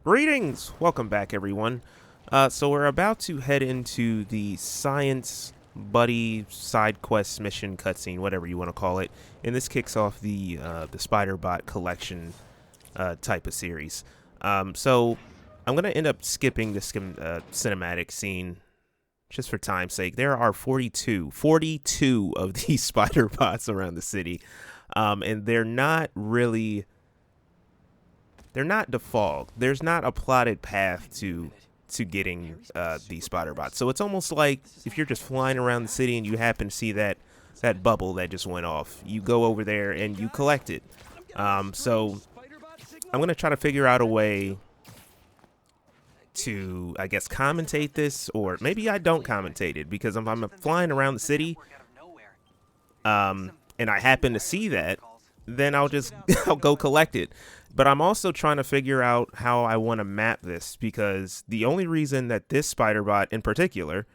Greetings! Welcome back, everyone. So we're about to head into the Science Buddy side quest mission cutscene, whatever you want to call it, and this kicks off the Spider-Bot collection type of series. So I'm gonna end up skipping the cinematic scene just for time's sake. There are 42 of these Spider-Bots around the city, and they're not default. There's not a plotted path to getting these spider bots. So it's almost like if you're just flying around the city and you happen to see that bubble that just went off, you go over there and you collect it. So I'm gonna try to figure out a way to, I guess, commentate this, or maybe I don't commentate it because if I'm flying around the city, and I happen to see that, then I'll go collect it. But I'm also trying to figure out how I want to map this, because the only reason that this spider bot in particular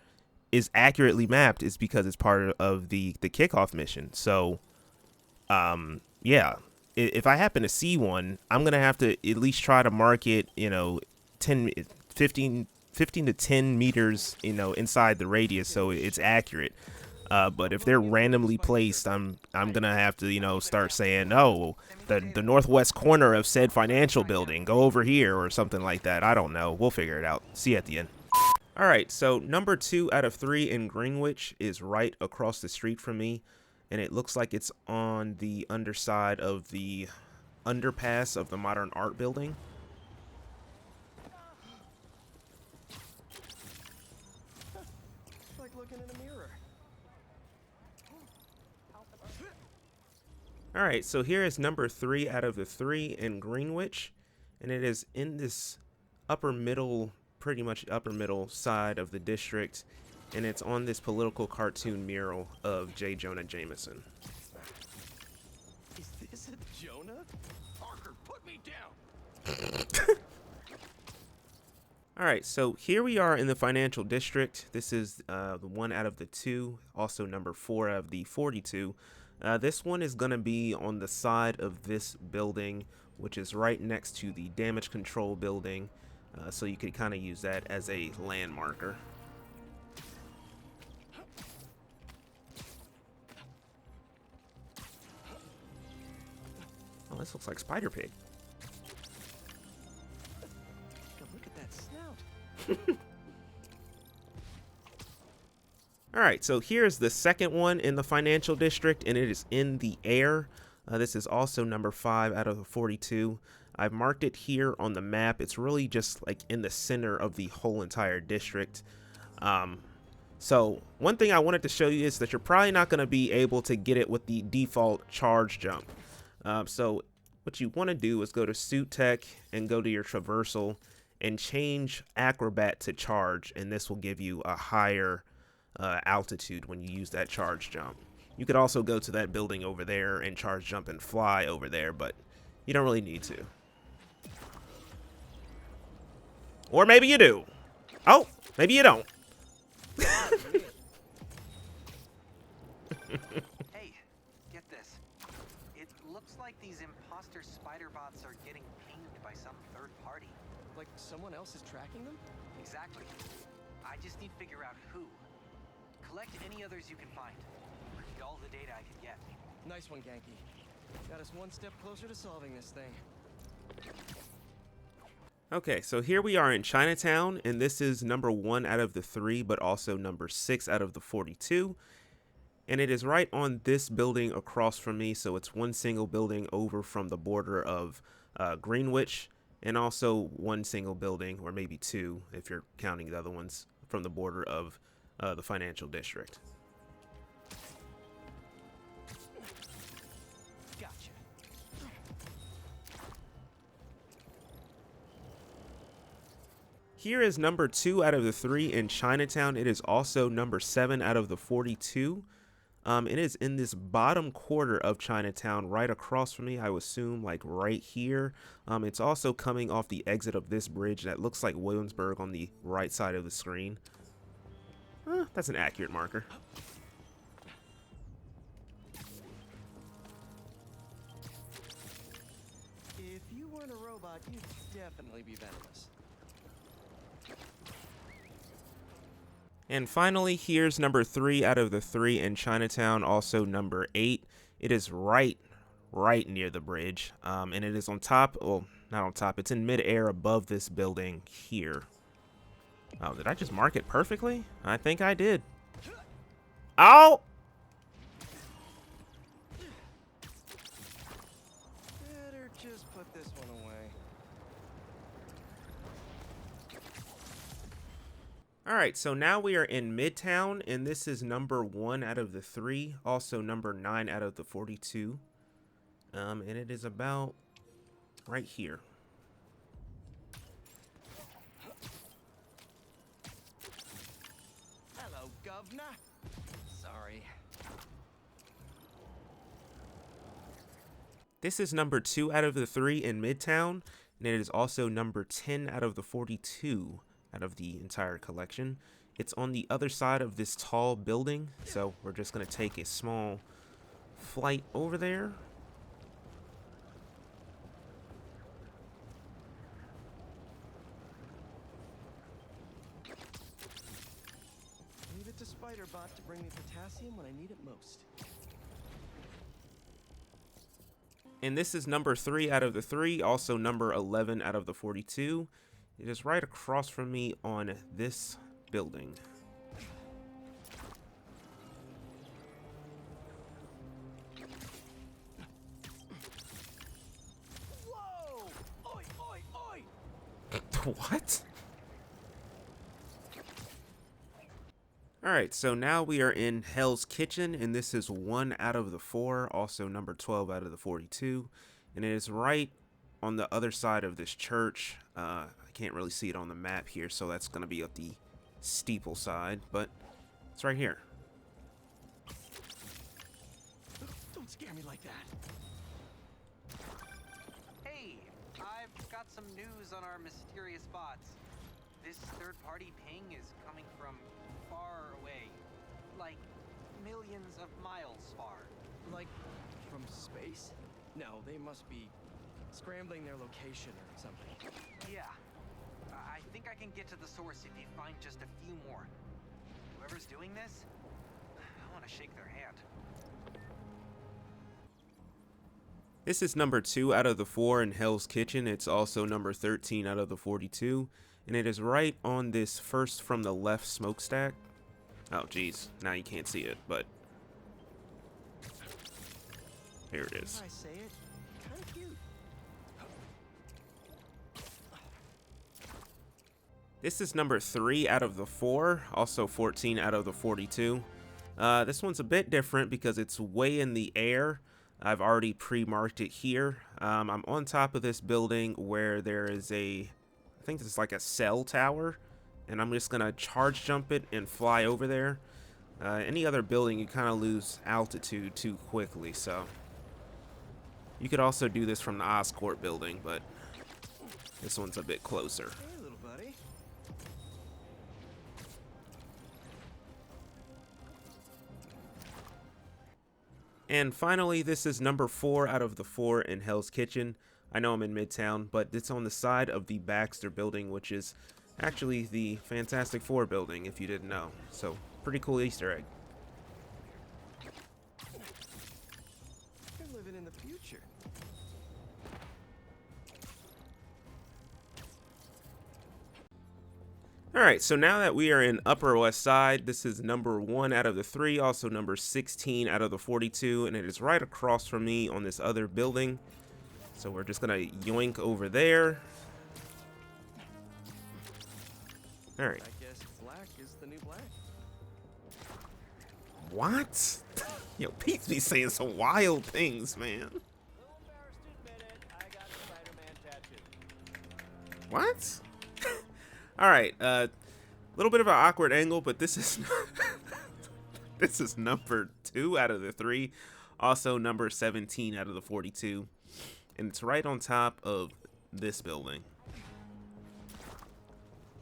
is accurately mapped is because it's part of the kickoff mission. So yeah, if I happen to see one, I'm gonna have to at least try to mark it, 15 to 10 meters, inside the radius, so it's accurate. But if they're randomly placed, I'm gonna have to, start saying, oh, the northwest corner of said financial building, go over here or something like that. I don't know. We'll figure it out. See you at the end. All right, so number 2 out of 3 in Greenwich is right across the street from me, and it looks like it's on the underside of the underpass of the Modern Art Building. It's like looking in a mirror. All right, so here is number 3 out of the 3 in Greenwich, and it is in this pretty much upper middle side of the district, and it's on this political cartoon mural of J. Jonah Jameson. Is this a Jonah? Parker, put me down. All right, so here we are in the financial district. This is the 1 out of the 2, also number 4 out of the 42. This one is going to be on the side of this building, which is right next to the damage control building, so you could kind of use that as a land marker. Oh, this looks like Spider Pig. Look at that snout. All right, so here's the second one in the financial district, and it is in the air. This is also number 5 out of the 42. I've marked it here on the map. It's really just like in the center of the whole entire district. So one thing I wanted to show you is that you're probably not going to be able to get it with the default charge jump. So what you want to do is go to Suit Tech and go to your traversal and change Acrobat to charge, and this will give you a higher altitude when you use that charge jump. You could also go to that building over there and charge jump and fly over there, but you don't really need to. Or maybe you do. Oh, maybe you don't. Hey, get this. It looks like these imposter spider bots are getting pinged by some third party. Like someone else is tracking them? Exactly. I just need to figure out who. Collect any others you can find. Read all the data I can get. Nice one, Ganke. Got us one step closer to solving this thing. Okay, so here we are in Chinatown, and this is number 1 out of the 3, but also number 6 out of the 42. And it is right on this building across from me, so it's one single building over from the border of Greenwich, and also one single building, or maybe 2 if you're counting the other ones, from the border of the financial district. Gotcha. Here is number 2 out of the 3 in Chinatown. It is also number 7 out of the 42. It is in this bottom quarter of Chinatown, right across from me, I would assume, like right here. It's also coming off the exit of this bridge that looks like Williamsburg on the right side of the screen. That's an accurate marker. If you weren't a robot, you'd definitely be venomous. And finally, here's number 3 out of the 3 in Chinatown, also number 8. It is right near the bridge, and it is on top, well, not on top, it's in midair above this building here. Oh, did I just mark it perfectly? I think I did. Ow! Better just put this one away. Alright, so now we are in Midtown, and this is number 1 out of the 3, also number 9 out of the 42. And it is about right here. Hello, governor. Sorry. This is number 2 out of the 3 in Midtown, and it is also number 10 out of the 42 out of the entire collection. It's on the other side of this tall building, so we're just going to take a small flight over there. Leave it to Spiderbot to bring me potassium when I need it most. And this is number 3 out of the 3, also number 11 out of the 42. It is right across from me on this building. Whoa! Oi, oi, oi! What? Alright, so now we are in Hell's Kitchen, and this is 1 out of the 4, also number 12 out of the 42. And it is right on the other side of this church. I can't really see it on the map here, so that's going to be up the steeple side, but it's right here. Don't scare me like that. Hey, I've got some news on our mysterious bots. This third-party ping is coming from far away. Like, millions of miles far. Like, from space? No, they must be scrambling their location or something. Yeah. I think I can get to the source if you find just a few more. Whoever's doing this, I want to shake their hand. This is number 2 out of the 4 in Hell's Kitchen. It's also number 13 out of the 42. And it is right on this first from the left smokestack. Oh, geez. Now you can't see it, but here it is. If I say it, kind of cute. This is number 3 out of the 4, also 14 out of the 42. This one's a bit different because it's way in the air. I've already pre-marked it here. I'm on top of this building where there is I think it's like a cell tower, and I'm just gonna charge jump it and fly over there. Any other building, you kind of lose altitude too quickly, so you could also do this from the Oscorp building, but this one's a bit closer. Hey, little buddy. And finally, this is number 4 out of the 4 in Hell's Kitchen. I know I'm in Midtown, but it's on the side of the Baxter building, which is actually the Fantastic Four building, if you didn't know. So, pretty cool Easter egg. You're living in the future. Alright, so now that we are in Upper West Side, this is number 1 out of the 3, also number 16 out of the 42, and it is right across from me on this other building. So we're just gonna yoink over there. Alright. I guess black is the new black. What? Yo, Pete's be saying some wild things, man. Little embarrassed to admit it, I got a Spider-Man tattoo. What? Alright, little bit of an awkward angle, but this is this is number 2 out of the 3, also number 17 out of the 42, and it's right on top of this building.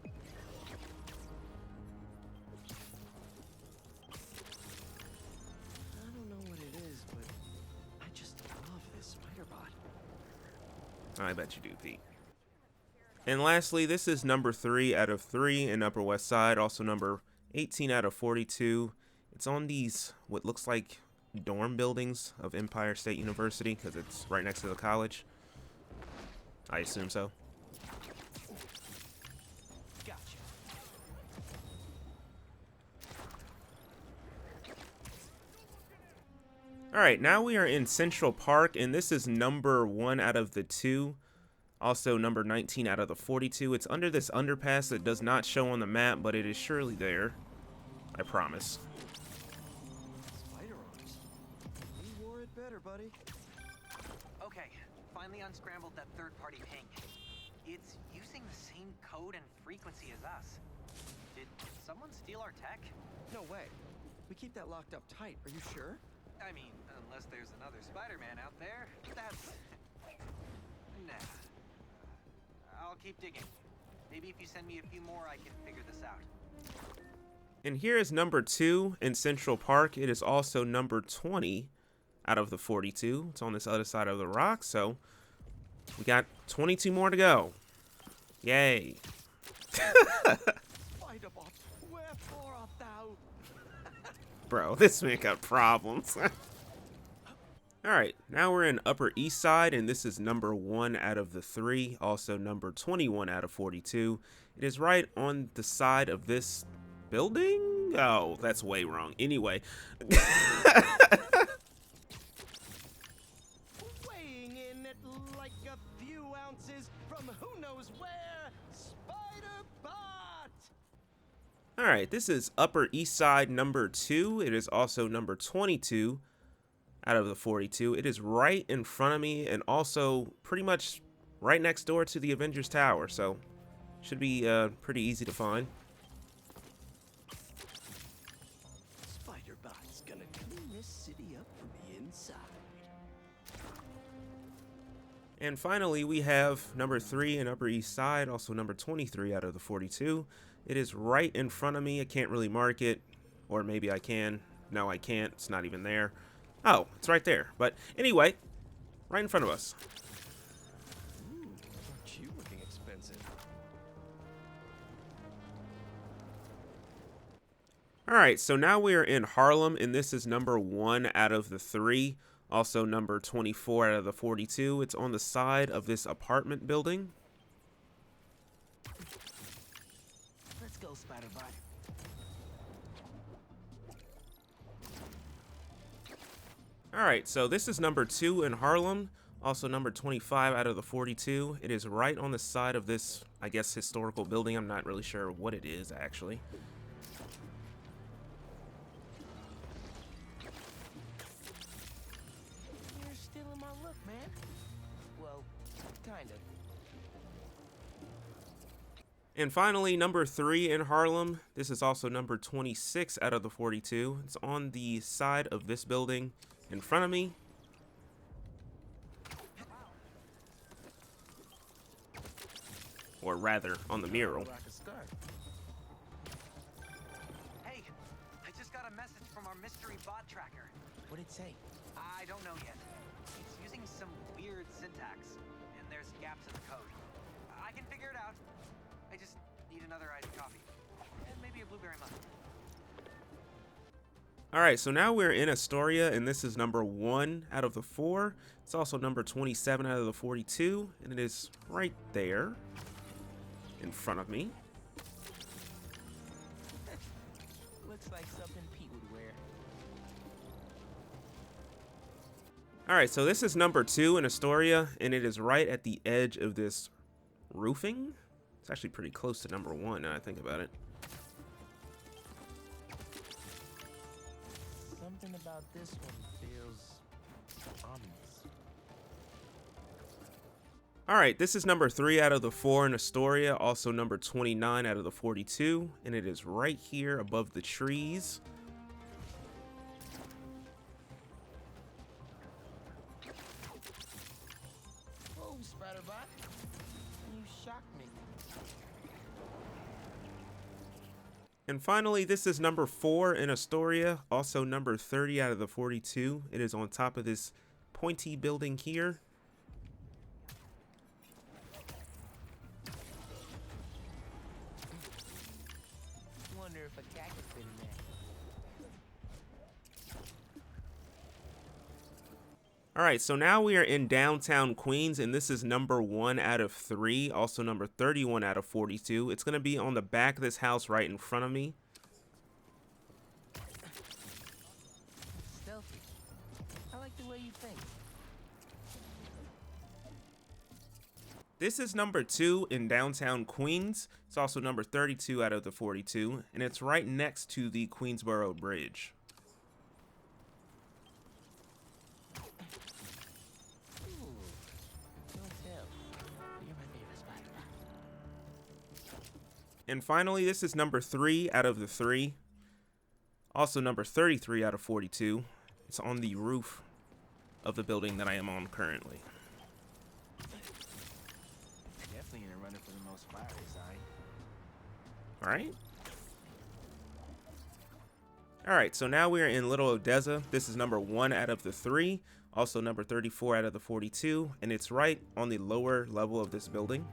I don't know what it is, but I just love this Spiderbot. I bet you do, Pete. And lastly, this is number 3 out of 3 in Upper West Side, also number 18 out of 42. It's on these, what looks like dorm buildings of Empire State University, because it's right next to the college. I assume so. Gotcha. Alright, now we are in Central Park, and this is number 1 out of the 2. Also number 19 out of the 42. It's under this underpass that does not show on the map, but it is surely there. I promise. Spider arms. You wore it better, buddy. Okay, finally unscrambled that third-party ping. It's using the same code and frequency as us. Did someone steal our tech? No way. We keep that locked up tight. Are you sure? I mean, unless there's another Spider-Man out there. That's... Nah. I'll keep digging. Maybe if you send me a few more, I can figure this out. And here is number 2 in Central Park. It is also number 20 out of the 42. It's on this other side of the rock, so we got 22 more to go. Yay. Spider-Bot, wherefore art thou? Bro, this man got problems. Alright, now we're in Upper East Side, and this is number 1 out of the 3, also number 21 out of 42. It is right on the side of this building? Oh, that's way wrong. Anyway. Weighing in at like a few ounces from who knows where, Spider-Bot! Alright, this is Upper East Side number 2. It is also number 22 out of the 42. It is right in front of me and also pretty much right next door to the Avengers Tower, so should be pretty easy to find. Spider-Bot's gonna clean this city up from the inside. And finally, we have number 3 in Upper East Side, also number 23 out of the 42. It is right in front of me. I can't really mark it, or maybe I can. No, I can't. It's not even there. Oh, it's right there. But anyway, right in front of us. Ooh, aren't you looking expensive? All right, so now we are in Harlem, and this is number 1 out of the 3. Also number 24 out of the 42. It's on the side of this apartment building. Let's go, Spider-Bot. All right, so this is number 2 in Harlem, also number 25 out of the 42. It is right on the side of this, I guess, historical building. I'm not really sure what it is, actually. You're stealing my look, man. Well, kind of. And finally, number 3 in Harlem. This is also number 26 out of the 42. It's on the side of this building in front of me. Or rather, on the mural. Hey, I just got a message from our mystery bot tracker. What'd it say? I don't know yet. It's using some weird syntax, and there's gaps in the code. I can figure it out. I just need another iced coffee. And maybe a blueberry muffin. Alright, so now we're in Astoria, and this is number 1 out of the 4. It's also number 27 out of the 42, and it is right there in front of me. Looks like something Pete would wear. Alright, so this is number 2 in Astoria, and it is right at the edge of this roofing. It's actually pretty close to number 1 now I think about it. Something about this one feels ominous. Alright, this is number 3 out of the 4 in Astoria, also number 29 out of the 42, and it is right here above the trees. Oh, Spider-Bot. You shocked me. And finally, this is number 4 in Astoria, also number 30 out of the 42. It is on top of this pointy building here. wonder if a cat could fit in there. All right, so now we are in downtown Queens, and this is number 1 out of 3, also number 31 out of 42. It's going to be on the back of this house right in front of me. Stealthy. I like the way you think. This is number 2 in downtown Queens. It's also number 32 out of the 42, and it's right next to the Queensboro Bridge. And finally, this is number 3 out of the 3. Also number 33 out of 42. It's on the roof of the building that I am on currently. Definitely in a runner for the most fiery side. Alright. Alright, so now we are in Little Odessa. This is number 1 out of the 3. Also number 34 out of the 42. And it's right on the lower level of this building.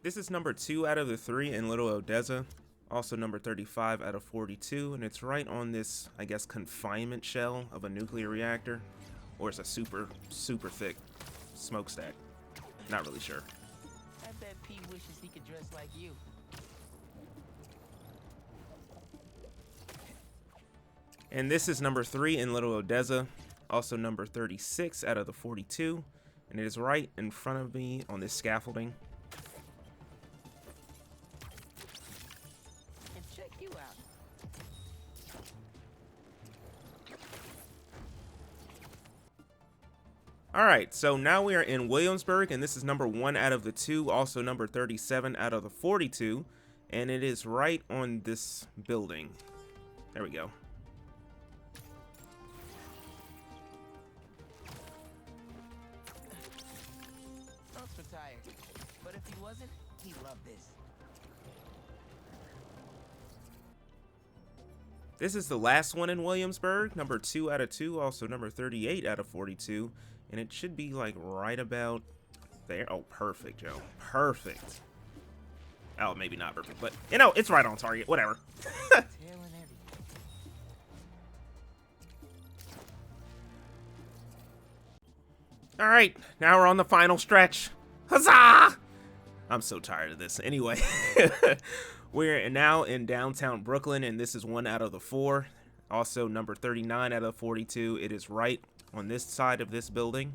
This is number 2 out of the 3 in Little Odessa, also number 35 out of 42, and it's right on this, I guess, confinement shell of a nuclear reactor, or it's a super thick smokestack. Not really sure. I bet Pete wishes he could dress like you. And this is number 3 in Little Odessa, also number 36 out of the 42, and it is right in front of me on this scaffolding. Alright, so now we are in Williamsburg, and this is number 1 out of the 2, also number 37 out of the 42, and it is right on this building. There we go. Unks retired, but if he wasn't, he'd love this. This is the last one in Williamsburg, number 2 out of 2, also number 38 out of 42. And it should be like right about there. Oh, perfect, Joe. Perfect. Oh, maybe not perfect, but you know, it's right on target. Whatever. All right, now we're on the final stretch. Huzzah! I'm so tired of this. Anyway, we're now in downtown Brooklyn, and this is 1 out of the 4. Also, number 39 out of 42. It is right on this side of this building.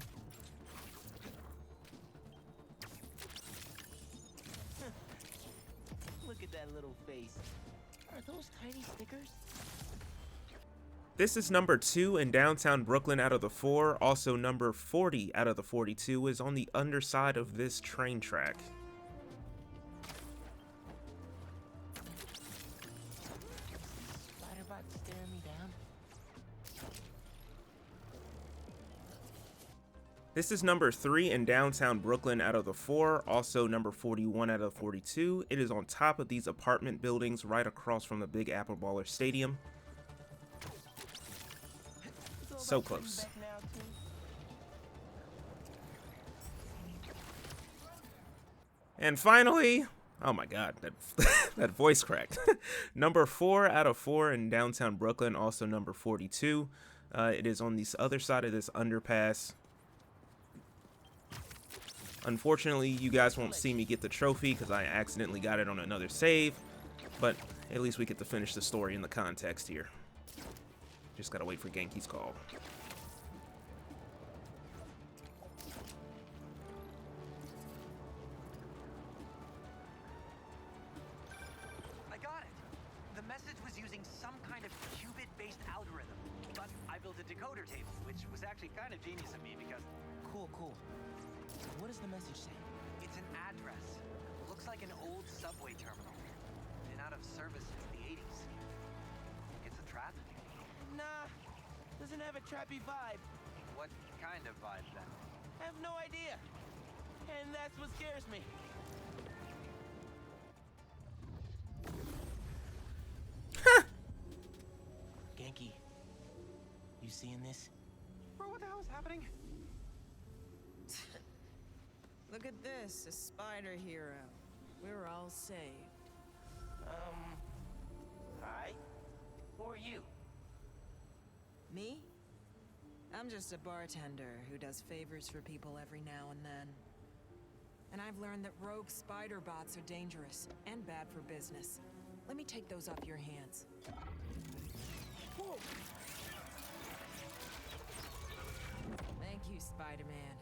Look at that little face. Are those tiny stickers? This is number 2 in downtown Brooklyn out of the 4. Also number 40 out of the 42 is on the underside of this train track. Spiderbot staring me down. This is number 3 in downtown Brooklyn out of the 4, also number 41 out of 42. It is on top of these apartment buildings right across from the Big Apple Baller Stadium. So close. And finally, oh my god, that voice cracked. Number 4 out of 4 in downtown Brooklyn, also number 42. It is on the other side of this underpass. Unfortunately, you guys won't see me get the trophy because I accidentally got it on another save, but at least we get to finish the story in the context here. Just gotta wait for Ganke's call. I got it. The message was using some kind of qubit-based algorithm, but I built a decoder table, which was actually kind of genius of me because... Cool. What does the message say? It's an address. Looks like an old subway terminal. Been out of service since the 80s. It's a trap? Nah, doesn't have a trappy vibe. What kind of vibe then? I have no idea. And that's what scares me. Ganke, you seeing this? What the hell is happening? Look at this, a spider hero. We're all saved. Hi? Who are you? Me? I'm just a bartender who does favors for people every now and then. And I've learned that rogue spider bots are dangerous and bad for business. Let me take those off your hands. Whoa. Thank you, Spider-Man.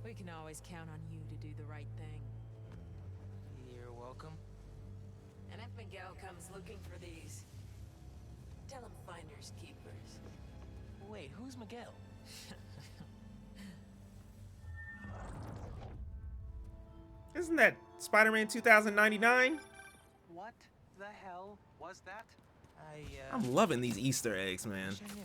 We can always count on you to do the right thing. You're welcome. And if Miguel comes looking for these, tell him finders keepers. Wait, who's Miguel? Isn't that Spider-Man 2099? What the hell was that? I'm loving these Easter eggs, man. Wish I knew.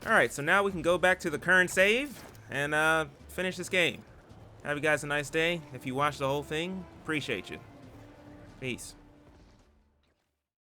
Alright, so now we can go back to the current save and finish this game. Have you guys a nice day. If you watched the whole thing, appreciate you. Peace.